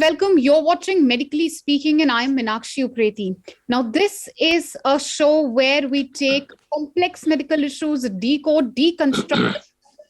welcome. You're watching Medically Speaking, and I'm Meenakshi Upreti. Now, this is a show where we take complex medical issues, decode, deconstruct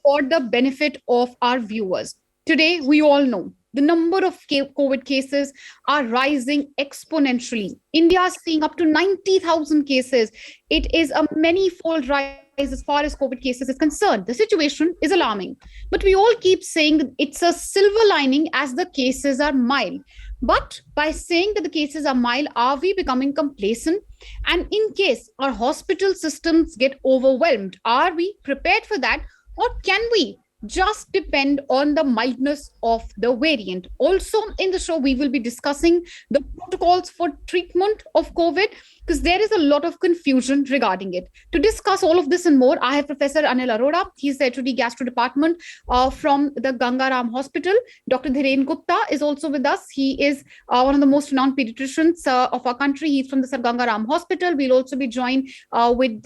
for the benefit of our viewers. Today, we all know the number of COVID cases are rising exponentially. India is seeing up to 90,000 cases. It is a many-fold rise as far as COVID cases is concerned. The situation is alarming. But we all keep saying that it's a silver lining as the cases are mild. But by saying that the cases are mild, are we becoming complacent? And in case our hospital systems get overwhelmed, are we prepared for that? Or can we just depend on the mildness of the variant? Also, in the show, we will be discussing the protocols for treatment of COVID because there is a lot of confusion regarding it. To discuss all of this and more, I have Professor Anil Arora. He's the HOD Gastro Department from the Gangaram Hospital. Dr. Dhiren Gupta is also with us. He is one of the most renowned pediatricians of our country. He's from the Sir Gangaram Hospital. We'll also be joined with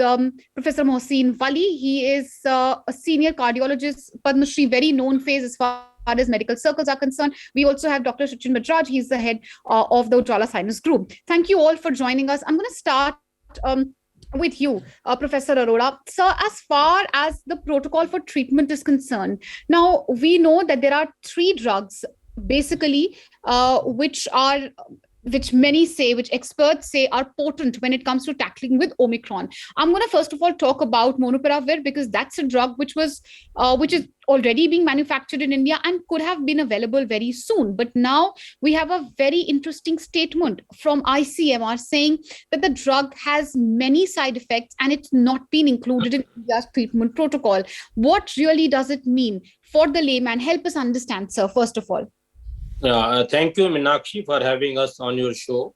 Professor Mohsin Wali. He is a senior cardiologist, Padma Shri, very known face as far as medical circles are concerned. We also have Dr. Sachin Bajraj. He's the head of the Ujjwala Sinus Group. Thank you all for joining us. I'm going to start with you, Professor Arora. Sir, as far as the protocol for treatment is concerned, now we know that there are 3 drugs basically which experts say are potent when it comes to tackling with Omicron. I'm going to first of all talk about Molnupiravir because that's a drug which is already being manufactured in India and could have been available very soon. But now we have a very interesting statement from ICMR saying that the drug has many side effects and it's not been included in India's treatment protocol. What really does it mean for the layman? Help us understand, sir, first of all. Thank you, Meenakshi, for having us on your show.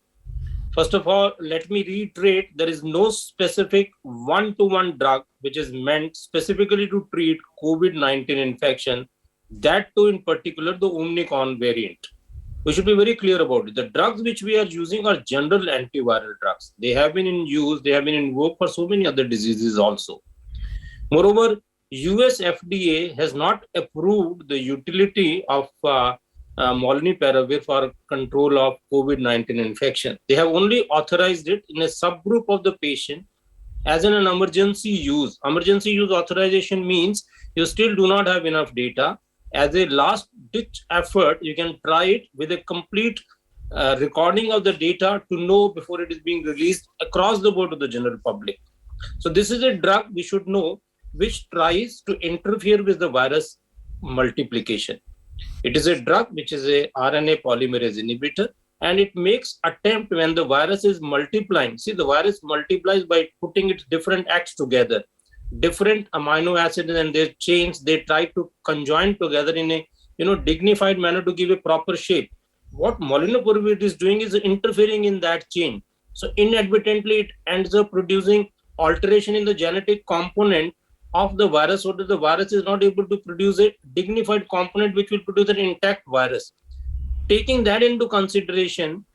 First of all, let me reiterate, there is no specific one-to-one drug which is meant specifically to treat COVID-19 infection, that too in particular the Omicron variant. We should be very clear about it. The drugs which we are using are general antiviral drugs. They have been in use, they have been in work for so many other diseases also. Moreover, US FDA has not approved the utility of Molnupiravir for control of COVID-19 infection. They have only authorized it in a subgroup of the patient as an emergency use. Emergency use authorization means you still do not have enough data. As a last ditch effort, you can try it with a complete recording of the data to know before it is being released across the board to the general public. So this is a drug we should know which tries to interfere with the virus multiplication. It is a drug which is a RNA polymerase inhibitor, and it makes attempt when the virus is multiplying. See, the virus multiplies by putting its different acts together, different amino acids and their chains. They try to conjoin together in a dignified manner to give a proper shape. What Molnupiravir is doing is interfering in that chain. So inadvertently, it ends up producing alteration in the genetic component of the virus, so that the virus is not able to produce a dignified component which will produce an intact virus. Taking that into consideration,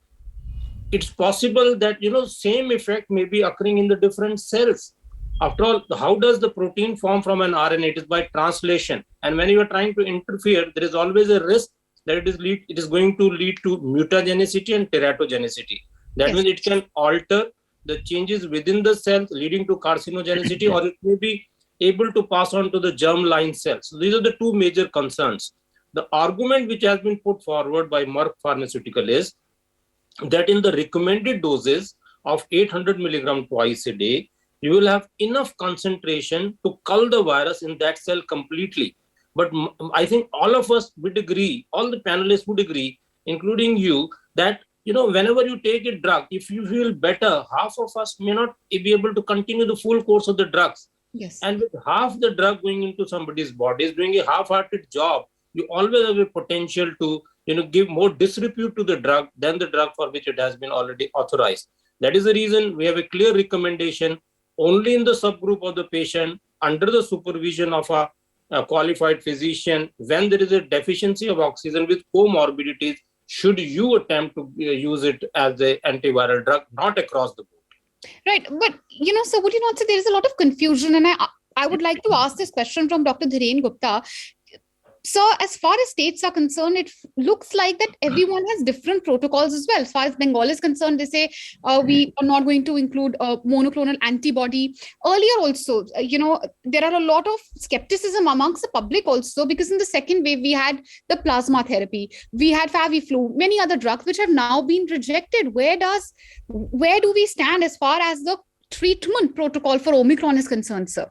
it's possible that same effect may be occurring in the different cells. After all, how does the protein form from an RNA? It is by translation. And when you are trying to interfere, there is always a risk that it is going to lead to mutagenicity and teratogenicity. That means it can alter the changes within the cells, leading to carcinogenicity, or it may be able to pass on to the germline cells. So these are the 2 major concerns. The argument which has been put forward by Merck Pharmaceutical is that in the recommended doses of 800 milligram twice a day, you will have enough concentration to cull the virus in that cell completely. But I think all of us would agree, all the panelists would agree, including you, that whenever you take a drug, if you feel better, half of us may not be able to continue the full course of the drugs. Yes. And with half the drug going into somebody's body, is doing a half-hearted job, you always have a potential to give more disrepute to the drug than the drug for which it has been already authorized. That is the reason we have a clear recommendation only in the subgroup of the patient under the supervision of a qualified physician. When there is a deficiency of oxygen with comorbidities, should you attempt to use it as an antiviral drug, not across the board. Right. But, so would you not say there is a lot of confusion? And I would like to ask this question from Dr. Dhiren Gupta. So as far as states are concerned, it looks like that everyone has different protocols as well. As far as Bengal is concerned, they say we are not going to include monoclonal antibody. Earlier also, there are a lot of skepticism amongst the public also, because in the second wave, we had the plasma therapy, we had Faviflu, many other drugs which have now been rejected. Where do we stand as far as the treatment protocol for Omicron is concerned, sir?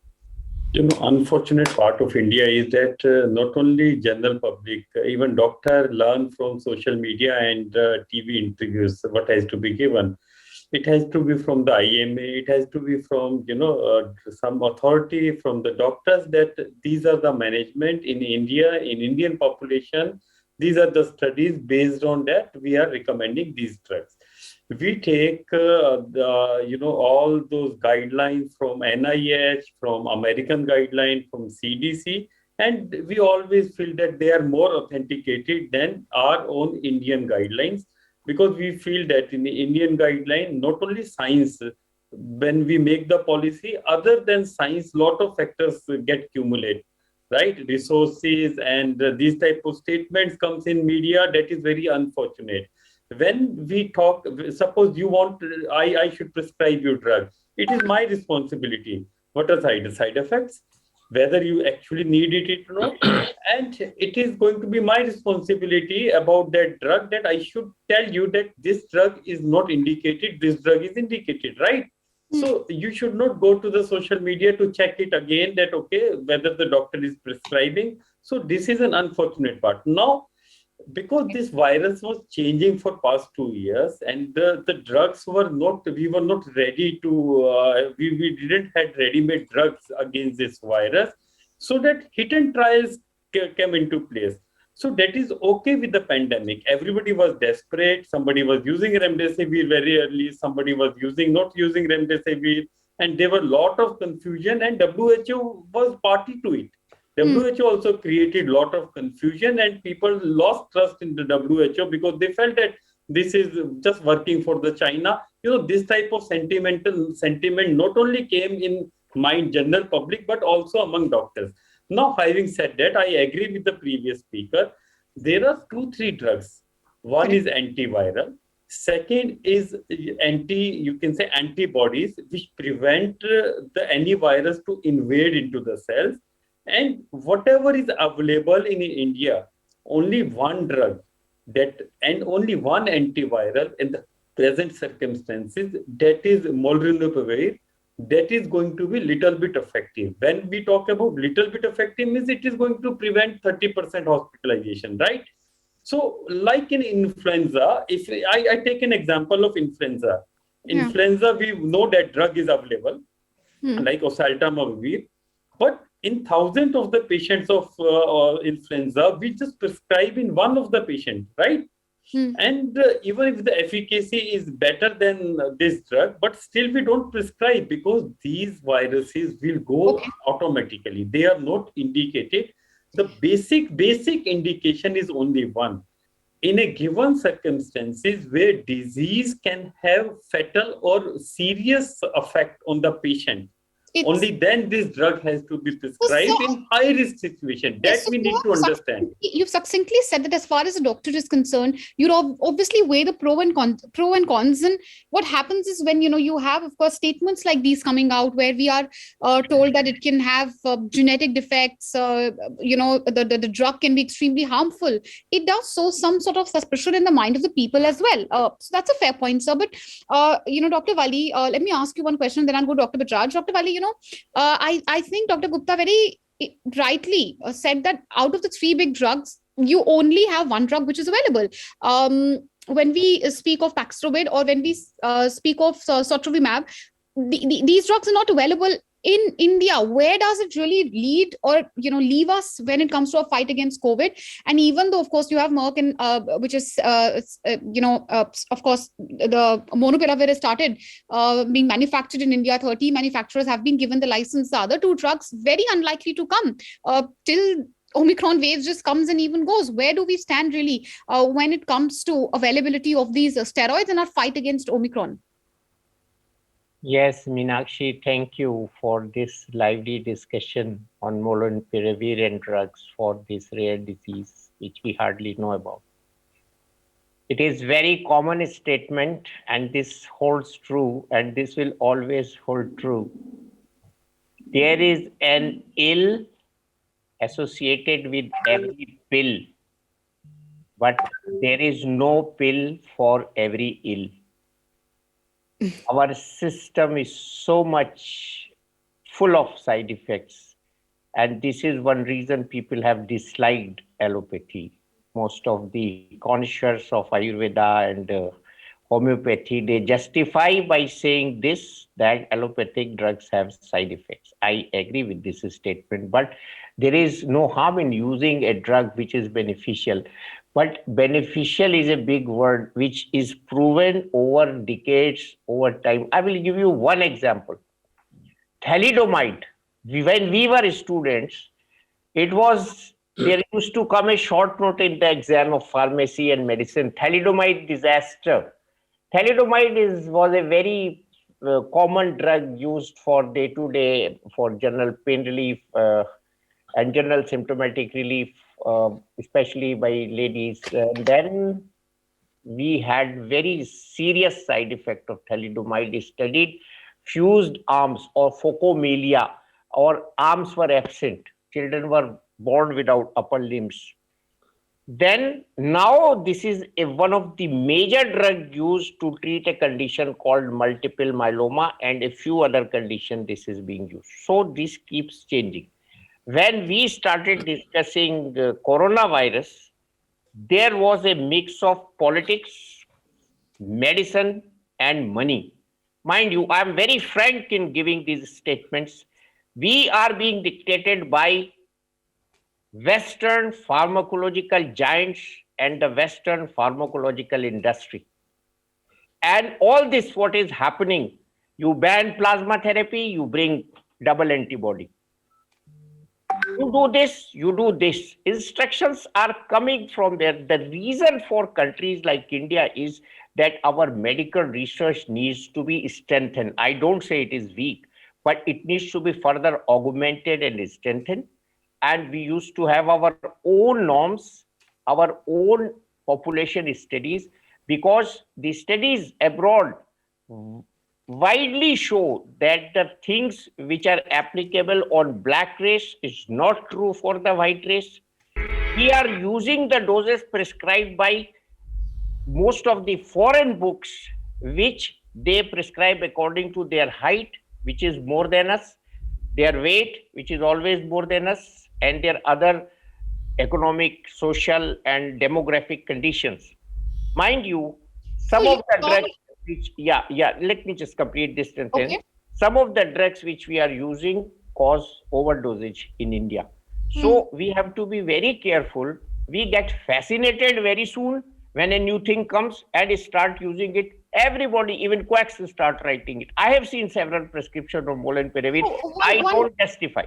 Unfortunate part of India is that not only general public, even doctor learn from social media and TV interviews what has to be given. It has to be from the IMA. It has to be from some authority, from the doctors, that these are the management in India, in Indian population. These are the studies. Based on that, we are recommending these drugs. We take all those guidelines from NIH, from American guidelines, from CDC, and we always feel that they are more authenticated than our own Indian guidelines, because we feel that in the Indian guideline, not only science, when we make the policy, other than science, lot of factors get cumulated, right? Resources and these type of statements comes in media. That is very unfortunate. When we talk, suppose you want, I should prescribe you drug. It is my responsibility. What are side effects? Whether you actually need it or not. And it is going to be my responsibility about that drug, that I should tell you that this drug is not indicated, this drug is indicated, right? So you should not go to the social media to check it again, that, okay, whether the doctor is prescribing. So this is an unfortunate part. Now, because this virus was changing for past 2 years, and the drugs were not, we were not ready to, we didn't had ready-made drugs against this virus, so that hit and trials came into place. So that is okay with the pandemic. Everybody was desperate. Somebody was using remdesivir very early. Somebody was not using remdesivir, and there were a lot of confusion, and WHO was party to it. WHO also created a lot of confusion, and people lost trust in the WHO because they felt that this is just working for the China. This type of sentiment not only came in mind general public, but also among doctors. Now, having said that, I agree with the previous speaker. There are 2-3 drugs. One is antiviral. Second is antibodies, which prevent any virus to invade into the cells. And whatever is available in India, only one drug and only one antiviral in the present circumstances, that is Molnupiravir, that is going to be little bit effective. When we talk about little bit effective, means it is going to prevent 30% hospitalization, right? So like in influenza, if I take an example of influenza. Influenza, we know that drug is available, like oseltamivir, but in thousands of the patients of influenza, we just prescribe in one of the patients, right? And even if the efficacy is better than this drug, but still we don't prescribe, because these viruses will go automatically. They are not indicated. The basic indication is only one. In a given circumstances where disease can have fatal or serious effect on the patient, only then this drug has to be prescribed in high risk situation. That we need to understand. You've succinctly said that as far as the doctor is concerned, you obviously weigh the pro and cons. And what happens is when you have, of course, statements like these coming out where we are told that it can have genetic defects, the drug can be extremely harmful. It does sow some sort of suspicion in the mind of the people as well. So that's a fair point, sir. But Dr. Wali, let me ask you one question, then I'll go to Dr. Bajraj. Dr. Wali, I think Dr. Gupta very rightly said that out of the 3 big drugs, you only have one drug which is available. When we speak of Paxlovid, or when we speak of Sotrovimab, these drugs are not available in India. Where does it really lead or leave us when it comes to a fight against COVID? And even though, of course, you have Merck, and which is of course the Molnupiravir has started being manufactured in India. 30 manufacturers have been given the license. The other 2 drugs very unlikely to come till Omicron wave just comes and even goes. Where do we stand really when it comes to availability of these steroids and our fight against Omicron? Yes, Meenakshi, thank you for this lively discussion on Molnupiravir and drugs for this rare disease, which we hardly know about. It is very common statement, and this holds true, and this will always hold true. There is an ill associated with every pill, but there is no pill for every ill. Our system is so much full of side effects, and this is one reason people have disliked allopathy. Most of the connoisseurs of Ayurveda and homeopathy, they justify by saying this, that allopathic drugs have side effects. I agree with this statement, but there is no harm in using a drug which is beneficial. But beneficial is a big word which is proven over decades, over time. I will give you one example. Thalidomide. When we were students, it was there used to come a short note in the exam of pharmacy and medicine. Thalidomide disaster. Was a very common drug used for day to day for general pain relief and general symptomatic relief, especially by ladies. Then we had very serious side effect of thalidomide. Studied fused arms or phocomelia, or arms were absent. Children were born without upper limbs. Then now this is one of the major drugs used to treat a condition called multiple myeloma, and a few other conditions this is being used. So this keeps changing. When we started discussing coronavirus, there was a mix of politics, medicine, and money. Mind you, I am very frank in giving these statements. We are being dictated by Western pharmacological giants and the Western pharmacological industry. And all this, what is happening, you ban plasma therapy, you bring double antibody. You do this, you do this. Instructions are coming from there. The reason for countries like India is that our medical research needs to be strengthened. I don't say it is weak, but it needs to be further augmented and strengthened. And we used to have our own norms, our own population studies, because the studies abroad widely show that the things which are applicable on black race is not true for the white race. We are using the doses prescribed by most of the foreign books, which they prescribe according to their height, which is more than us, their weight, which is always more than us, and their other economic, social, and demographic conditions. Mind you, some of the drugs which, let me just complete this sentence. Okay. Some of the drugs which we are using cause overdosage in India. So we have to be very careful. We get fascinated very soon when a new thing comes and start using it. Everybody, even quacks, start writing it. I have seen several prescriptions of Molnupiravir. I don't testify.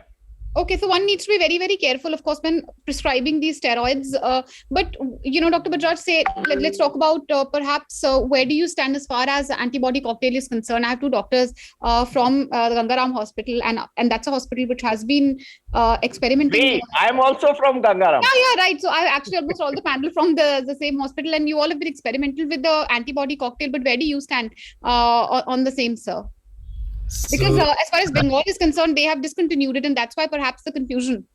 Okay, so one needs to be very, very careful, of course, when prescribing these steroids. But, Dr. Bajaj, let's talk about perhaps where do you stand as far as the antibody cocktail is concerned? I have two doctors from the Gangaram Hospital, and that's a hospital which has been experimenting. Wait, I'm also from Gangaram. Yeah, right. So I actually almost all the panel from the same hospital, and you all have been experimental with the antibody cocktail. But where do you stand on the same, sir? Because as far as Bengal is concerned, they have discontinued it, and that's why perhaps the confusion.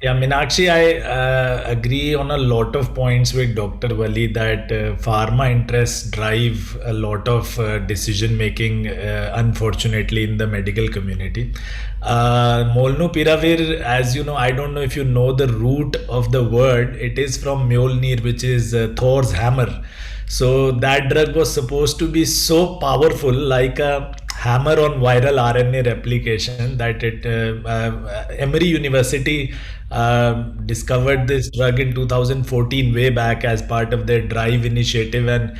Yeah, Meenakshi, I agree on a lot of points with Dr. Wali that pharma interests drive a lot of decision making, unfortunately, in the medical community. Molnupiravir, as you know, I don't know if you know the root of the word, it is from Mjolnir, which is Thor's hammer. So that drug was supposed to be so powerful, like a hammer on viral RNA replication, that Emory University discovered this drug in 2014, way back, as part of their DRIVE initiative, and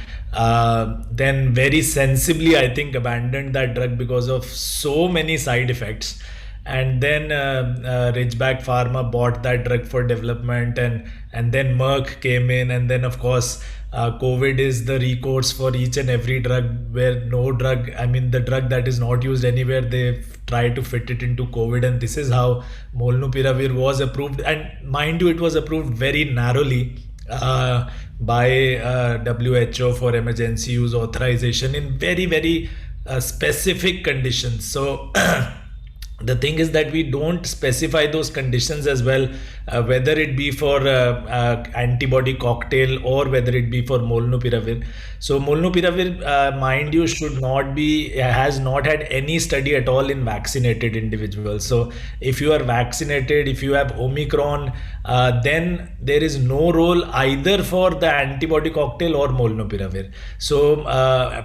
then very sensibly, I think, abandoned that drug because of so many side effects. and then Ridgeback Pharma bought that drug for development, and then Merck came in, and then of course COVID is the recourse for each and every drug, where no drug, I mean the drug that is not used anywhere, they try to fit it into COVID, and this is how Molnupiravir was approved. And mind you, it was approved very narrowly by WHO for emergency use authorization in very, very specific conditions. So the thing is that we don't specify those conditions as well, whether it be for antibody cocktail or whether it be for Molnupiravir. So Molnupiravir, mind you, has not had any study at all in vaccinated individuals. So if you are vaccinated, if you have Omicron, then there is no role either for the antibody cocktail or Molnupiravir. So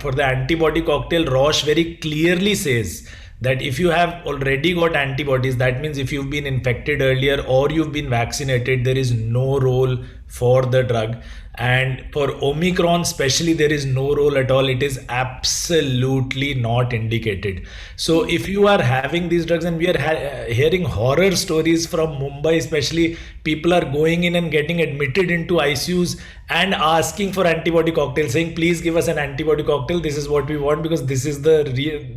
for the antibody cocktail, Roche very clearly says that if you have already got antibodies, that means if you've been infected earlier or you've been vaccinated, there is no role for the drug. And for Omicron especially, there is no role at all. It is absolutely not indicated. So if you are having these drugs, and we are hearing horror stories from Mumbai especially, people are going in and getting admitted into ICUs and asking for antibody cocktail, saying please give us an antibody cocktail, this is what we want, because this is the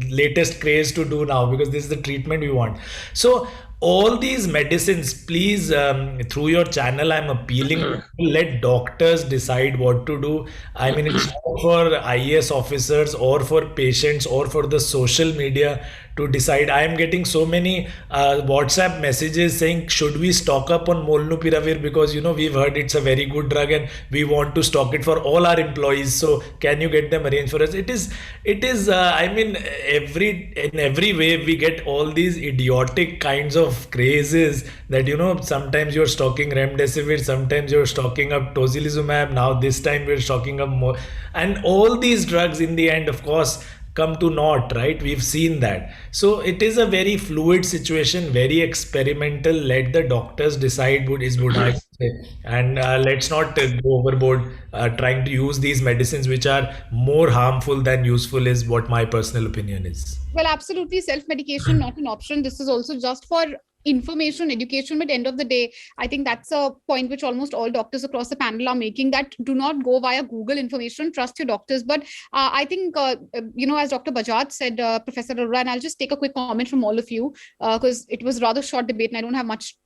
latest craze to do now, because this is the treatment we want. So all these medicines, please, through your channel, I'm appealing to let doctors decide what to do. I mean, it's not for IAS officers or for patients or for the social media to decide. I am getting so many WhatsApp messages saying, should we stock up on Molnupiravir, because we've heard it's a very good drug and we want to stock it for all our employees. So can you get them arranged for us? It is. I mean, in every way we get all these idiotic kinds of crazes that sometimes you're stocking remdesivir, sometimes you're stocking up tocilizumab. Now this time we're stocking up more, and all these drugs in the end, of course, come to naught, right? We've seen that. So it is a very fluid situation, very experimental. Let the doctors decide what is good, I would say. And let's not go overboard trying to use these medicines, which are more harmful than useful, is what my personal opinion is. Well, absolutely, self-medication not an option. This is also just for information, education, but end of the day, I think that's a point which almost all doctors across the panel are making, that do not go via Google information, trust your doctors. But I think, as Dr. Bajaj said, Professor Arora, and I'll just take a quick comment from all of you, because it was rather short debate and I don't have much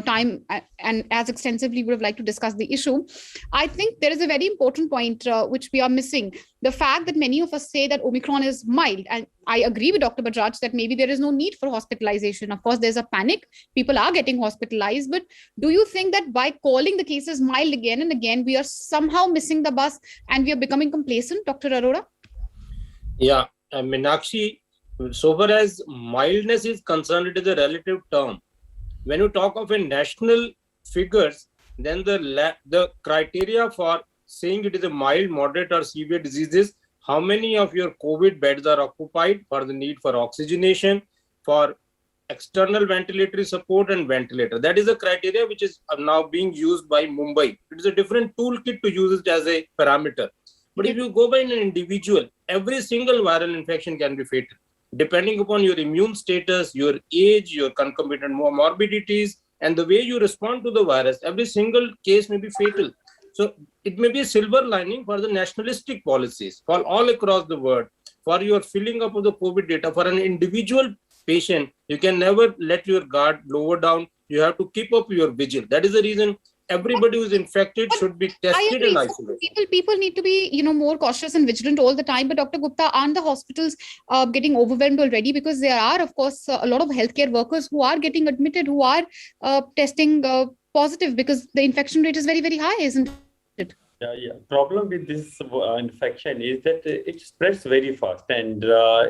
time and as extensively would have liked to discuss the issue. I think there is a very important point which we are missing. The fact that many of us say that Omicron is mild, and I agree with Dr. Bajaj that maybe there is no need for hospitalization. Of course, there's a panic. People are getting hospitalized. But do you think that by calling the cases mild again and again, we are somehow missing the bus and we are becoming complacent, Dr. Arora? Yeah, Meenakshi, so far as mildness is concerned, it is a relative term. When you talk of a national figures, then the criteria for saying it is a mild, moderate or severe disease is how many of your COVID beds are occupied, for the need for oxygenation, for external ventilatory support and ventilator. That is a criteria which is now being used by Mumbai. It is a different toolkit to use it as a parameter. But if you go by an individual, every single viral infection can be fatal. Depending upon your immune status, your age, your concomitant morbidities, and the way you respond to the virus, every single case may be fatal. So it may be a silver lining for the nationalistic policies for all across the world, for your filling up of the COVID data. For an individual patient, you can never let your guard lower down. You have to keep up your vigil. That is the reason everybody who is infected should be tested and isolated. People need to be, more cautious and vigilant all the time. But Dr. Gupta, aren't the hospitals getting overwhelmed already? Because there are, of course, a lot of healthcare workers who are getting admitted, who are testing positive, because the infection rate is very, very high, isn't it? Yeah. Problem with this infection is that it spreads very fast, and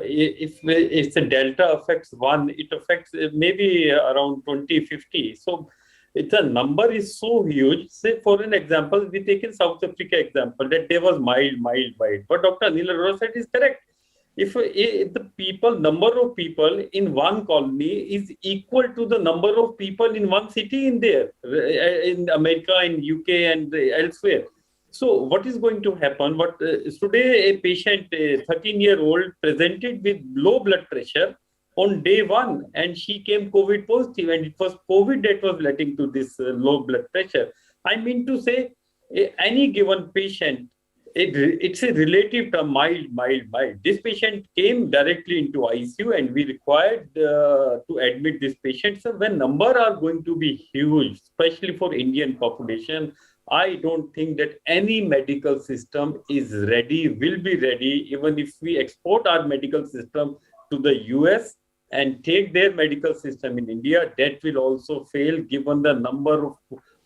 if the delta affects one, it affects maybe around 20, 50. So the number is so huge. Say, for an example, we take in South Africa example, that there was mild. But Dr. Anil Arora said is correct. If the number of people in one colony is equal to the number of people in one city in America, in UK and elsewhere. So what is going to happen? Today a patient, a 13-year-old, presented with low blood pressure on day one, and she came COVID positive, and it was COVID that was leading to this low blood pressure. I mean to say, any given patient, it's a relative term, mild. This patient came directly into ICU, and we required to admit this patient. So when numbers are going to be huge, especially for Indian population, I don't think that any medical system is ready, will be ready, even if we export our medical system to the US and take their medical system in India, that will also fail given the number of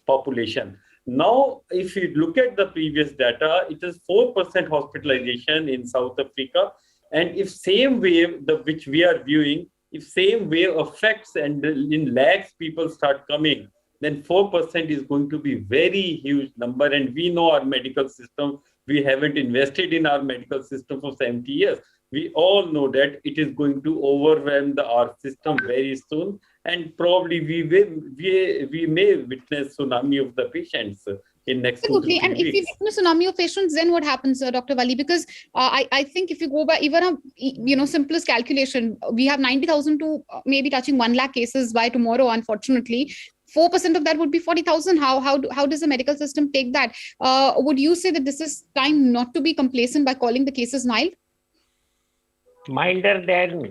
population. Now, if you look at the previous data, it is 4% hospitalization in South Africa. And if same wave, which we are viewing, if same wave affects and in lakhs people start coming, then 4% is going to be very huge number. And we know our medical system, we haven't invested in our medical system for 70 years. We all know that it is going to overwhelm our system very soon. And probably we may witness tsunami of the patients in next 2 to 3 weeks. And if you witness tsunami of patients, then what happens, Dr. Wali? Because I think if you go by even a simplest calculation, we have 90,000 to maybe touching 1 lakh cases by tomorrow, unfortunately. 4% of that would be 40,000. How does the medical system take that? Would you say that this is time not to be complacent by calling the cases mild? Milder than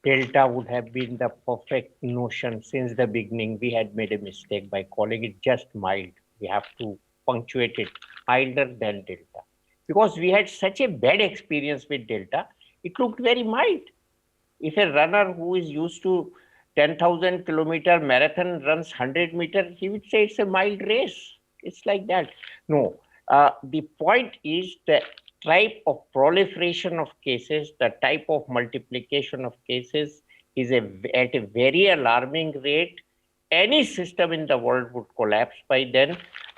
Delta would have been the perfect notion since the beginning. We had made a mistake by calling it just mild. We have to punctuate it, milder than Delta. Because we had such a bad experience with Delta, it looked very mild. If a runner who is used to 10,000 kilometer marathon runs 100 meters, he would say it's a mild race. It's like that. No, the point is the type of proliferation of cases, the type of multiplication of cases is at a very alarming rate. Any system in the world would collapse by then.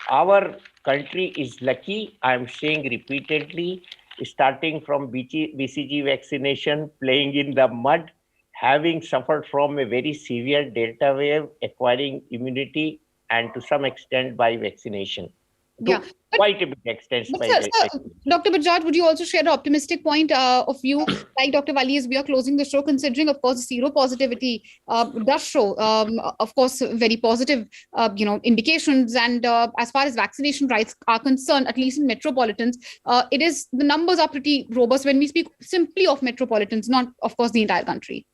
Our country is lucky, I'm saying repeatedly, starting from BCG vaccination, playing in the mud, having suffered from a very severe Delta wave, acquiring immunity, and to some extent by vaccination. Yeah, quite a big extent. Dr. Bajaj, would you also share an optimistic point of view, like Dr. Wali, as we are closing the show, considering, of course, zero positivity does show, of course, very positive, indications. And as far as vaccination rates are concerned, at least in metropolitans, the numbers are pretty robust when we speak simply of metropolitans, not, of course, the entire country.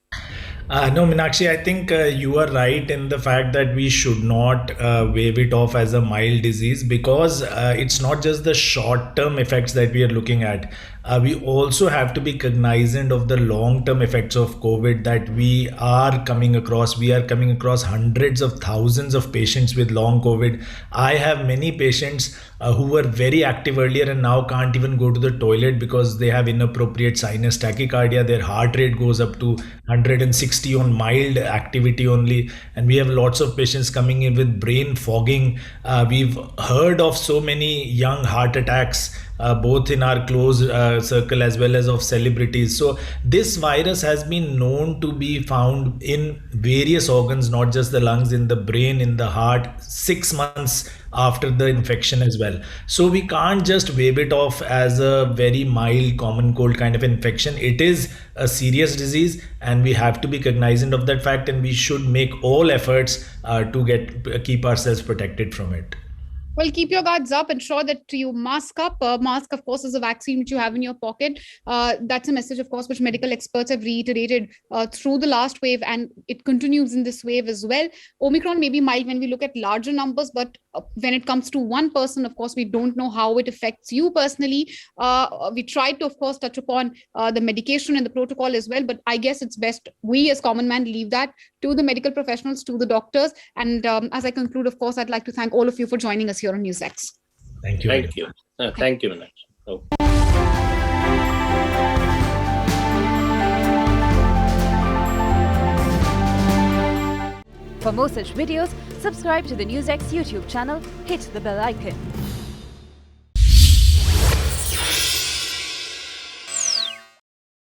No, Meenakshi, I think you are right in the fact that we should not wave it off as a mild disease, because it's not just the short-term effects that we are looking at. We also have to be cognizant of the long-term effects of COVID that we are coming across. We are coming across hundreds of thousands of patients with long COVID. I have many patients who were very active earlier and now can't even go to the toilet because they have inappropriate sinus tachycardia. Their heart rate goes up to 160 on mild activity only. And we have lots of patients coming in with brain fogging. We've heard of so many young heart attacks, both in our close circle as well as of celebrities. So this virus has been known to be found in various organs, not just the lungs, in the brain, in the heart, 6 months after the infection as well. So we can't just wave it off as a very mild common cold kind of infection. It is a serious disease and we have to be cognizant of that fact, and we should make all efforts to keep ourselves protected from it. Well, keep your guards up. Ensure that you mask up. Mask, of course, is a vaccine which you have in your pocket. That's a message, of course, which medical experts have reiterated through the last wave, and it continues in this wave as well. Omicron may be mild when we look at larger numbers, but when it comes to one person, of course, we don't know how it affects you personally. We tried to, of course, touch upon the medication and the protocol as well, but I guess it's best we as common man leave that to the medical professionals, to the doctors. And as I conclude, of course, I'd like to thank all of you for joining us here on NewsX. Thank you. Thank you. Thank you, Meenakshi. Okay. For more such videos, subscribe to the NewsX YouTube channel, hit the bell icon.